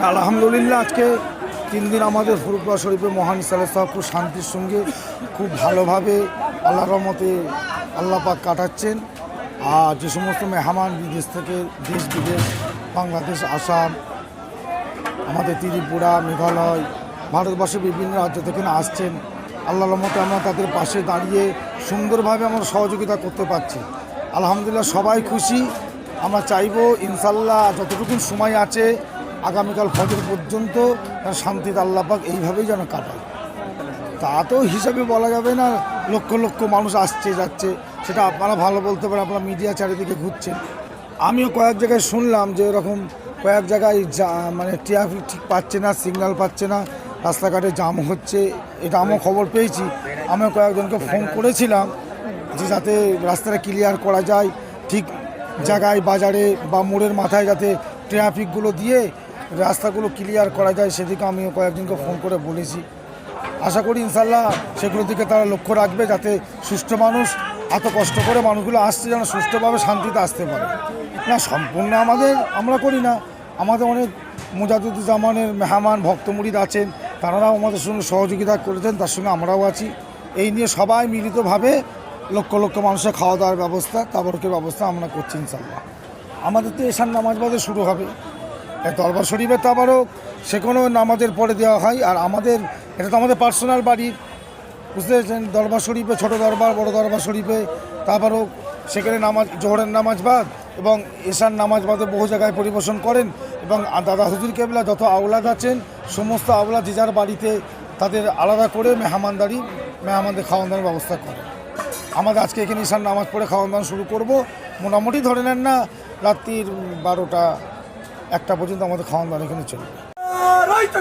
আলহামদুলিল্লাহ আজকে 3 দিন আমাদের ফুরফুরা শরীফে মহান ইসলামের সাহেব খুব শান্তির সঙ্গে খুব ভালোভাবে আল্লাহর রহমতে আল্লাহ পাক কাটাচ্ছেন। আর যে সমস্ত মেহমান বিদেশ থেকে দেশ বিদেশ বাংলাদেশ আসাম আমাদের ত্রিপুরা মেঘালয় ভারতবর্ষের বিভিন্ন রাজ্য থেকে আসছেন, আল্লাহর রহমতে আমরা তাদের পাশে দাঁড়িয়ে সুন্দরভাবে আমরা সহযোগিতা করতে পারছি। আলহামদুলিল্লাহ সবাই খুশি। আমরা চাইবো ইনশাল্লাহ যতটুকু সময় আছে আগামীকাল ফজর পর্যন্ত শান্তিতে আল্লাহ পাক এইভাবেই যেন কাটায়। তা তো হিসাবে বলা যাবে না, লক্ষ লক্ষ মানুষ আসছে যাচ্ছে, সেটা আপনারা ভালো বলতে পারেন, আপনারা মিডিয়া চারিদিকে ঘুরছেন। আমিও কয়েক জায়গায় শুনলাম যে এরকম কয়েক জায়গায় মানে ট্রাফিক ঠিক পাচ্ছে না, সিগন্যাল পাচ্ছে না, রাস্তাঘাটে জাম হচ্ছে, এটা আমিও খবর পেয়েছি। আমিও কয়েকজনকে ফোন করেছিলাম যে যাতে রাস্তাটা ক্লিয়ার করা যায়, ঠিক জায়গায় বাজারে বা মোড়ের মাথায় যাতে ট্রাফিকগুলো দিয়ে রাস্তাগুলো ক্লিয়ার করা যায়, সেদিকে আমিও কয়েকজনকে ফোন করে বলেছি। আশা করি ইনশাল্লাহ সেগুলোর দিকে তারা লক্ষ্য রাখবে, যাতে সুষ্ঠু মানুষ এত কষ্ট করে মানুষগুলো আসছে যেন সুষ্ঠুভাবে শান্তিতে আসতে পারে। না সম্পূর্ণ আমরা করি না, আমাদের অনেক মুজাদুজ্জামানের মেহমান ভক্ত মুরিদ আছেন, তারাও আমাদের সঙ্গে সহযোগিতা করেছেন, তার সঙ্গে আমরাও আছি। এই নিয়ে সবাই মিলিতভাবে লক্ষ লক্ষ মানুষের খাওয়া দাওয়ার ব্যবস্থা, তাবরকের ব্যবস্থা আমরা করছি ইনশাল্লাহ। আমাদের তো এশার নামাজ বাদে শুরু হবে, দরবার শরীফের তাবারক সে কোনো নামাজের পরে দেওয়া হয়। আর আমাদের এটা তো আমাদের পার্সোনাল বাড়ির, বুঝতে পেরেছেন, দরবার শরীফে ছোটো দরবার বড় দরবার শরীফে তাবারক সেখানে নামাজ জোহরের নামাজ বাদ এবং এশার নামাজ বাদে বহু জায়গায় পরিবেশন করেন। এবং দাদা হুজুর কেবলা যত আওলাদ আছেন সমস্ত আওলাদ যে যার বাড়িতে তাদের আলাদা করে মেহমানদের খাওয়ান দাওয়ার ব্যবস্থা করে। আমাদের আজকে এখানে ঈশান নামাজ পড়ে খাওয়ান দাওয়া শুরু করব, মোটামুটি ধরে নেন না রাত্রির 12টা-1টা পর্যন্ত আমাদের খাওয়ান দাওয়া এখানে চলবে। Right